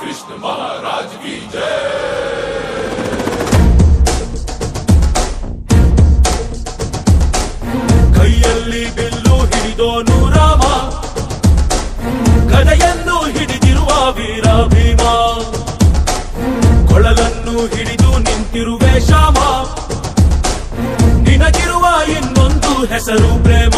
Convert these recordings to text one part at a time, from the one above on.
कृष्ण महाराज की जय। ಕೈಯಲ್ಲಿ ಬಿಲ್ಲು ಹಿಡಿದೋನು ರಾಮ, ಗದೆಯನ್ನು ಹಿಡಿದಿರುವ ವೀರ ಭೀಮ, ಕೊಳಲನ್ನು ಹಿಡಿದು ನಿಂತಿರುವೆ ಶ್ಯಾಮ, ನಿನಗಿರುವ ಇನ್ನೊಂದು ಹೆಸರು ಪ್ರೇಮ.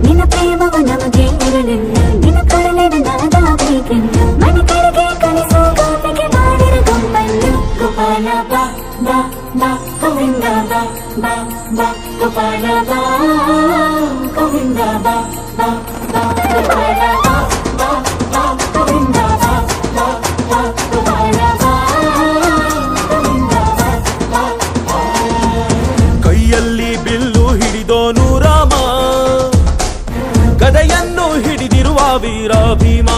ನಿನ್ನ ಪ್ರೇಮವು ನಮಗೆ ಇರಲಿಲ್ಲ, ನಿನ್ನ ಕೊರಳಿನ ನಾದಾಗಬೇಕೆಂದು ಮನೆ ಕಡೆಗೆ ಕಲಿಸೋ ಗೋಪಿಗೆ ಮಾಡಿರ ಗೊಂಬನ್ನು. ಗೋಪಾಲ ಬಾ ಬಾ ಬಾ ಗೋವಿಂದ ಬಾ ಬಾ ಬಾ ಗೋಪಾಲ ಬಾ ಗೋವಿಂದ ಬಾ ಬಾ ಬಾ ಗೋಪಾಲ ಬಾ ಬಾ ಬಾ ಗೋವಿಂದ ಬಾ ಬಾ ಬಾ ಗೋಪಾಲ ಬಾ ಗೋವಿಂದ ಬಾ ಬಾ ಬಾ. ಕೈಯಲ್ಲಿ ಬಿಲ್ಲು ಹಿಡಿದೋನು ರಾಮ, ಗದೆಯನ್ನು ಹಿಡಿದಿರುವ ವೀರ ಭೀಮ.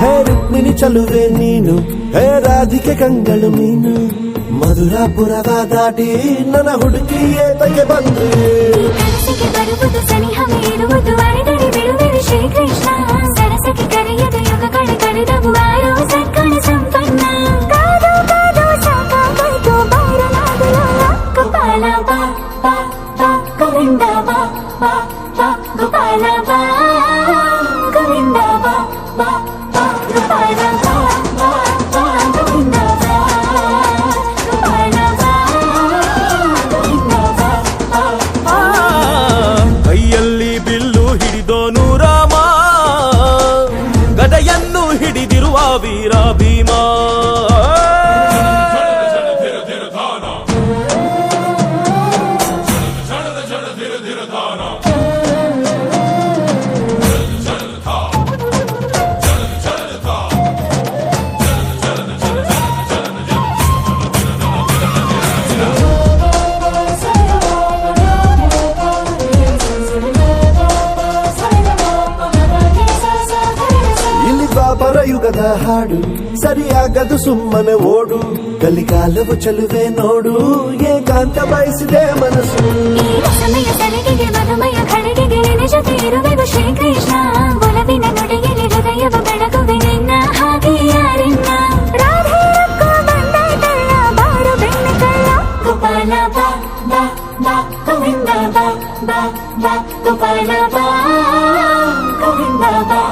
ಹೇ ರುಕ್ಮಿಣಿ ಚಲುವೆ ನೀನು, ಹೇ ರಾಧಿಕೆ ಕಂಗಳು ನೀನು, ಮಧುರಾಪುರದ ದಾಟಿ ನನ್ನ ಹುಡುಕಿಯೇ ತಗೆ ಬಂದು. ಕನಸಿಗೆ ಬರುವುದು ಸನಿಹವೇ ಇರುವುದು, ಅಡೆದಡೆ ಬಿಡುವೆನು ಶ್ರೀಕೃಷ್ಣ. ಸರಸಕ್ಕೆ ಕರೆಯದ ಯುಗಗಳ ಕಳೆದವು ಆರೋ ಸಕ್ಕಳ ಸಂಪನ್ನ. ಕಾದು ಕಾದು ಸಾಕಾಗೋಯ್ತು ಬಾರಲಾಗಲ. ಗೋಪಾಲ ಬಾ ಬಾ ಬಾ ಗೋವಿಂದ ಬಾ ಬಾ ಬಾ ಗೋಪಾಲ ಬಾ ಗೋವಿಂದ ಬಾ ಬಾ ಬಾ ಗೋಪಾಲ ಬಾ ಬಾ ಬಾ ಗೋವಿಂದ ಬಾ ಗೋಪಾಲ ಬಾ ಗೋವಿಂದ ಬಾ ಬಾ ಬಾ. ಕೈಯಲ್ಲಿ ಬಿಲ್ಲು ಹಿಡಿದೋನು ರಾಮ, ಗದೆಯನ್ನು ಹಿಡಿದಿರುವ ವೀರ ಭೀಮ. ಇಲ್ಲಿ ಬಾಬರ ಯುಗದ ಹಾಡು ಸರಿಯಾಗದು ಸುಮ್ಮನೆ ಓಡು. ಕಲಿಕಾಲವು ಚಲುವೆ ನೋಡು, ಏಕಾಂತ ಬಯಸಿದೆ ಮನಸ್ಸು. ಈ ಸಮಯ ಸಲಿಗೆಗೆ ಮಧುಮಯ ಖಳಿಗೆಗೆ ನಿನ್ನ ಜೊತೆ ಇರುವೆವು ಶ್ರೀಕೃಷ್ಣ. ಒಲವಿನ ನುಡಿಯಲ್ಲಿ ಹೃದಯವ ಬೆಳಗುವೆ ನಿನ್ನ ಹಾಗೆ ಯಾರಿನ್ನ. ರಾಧೆ ರಕ್ಕೋ ಬಂದಾಯ್ತಲ್ಲ ಬಾರು ಬೆಣ್ಣೆ ಕಳ್ಳ. ಗೋಪಾಲ ಬಾ ಬಾ ಬಾ ಗೋವಿಂದ ಬಾ ಬಾ ಬಾ ಗೋಪಾಲ ಬಾ ಗೋವಿಂದ ಬಾ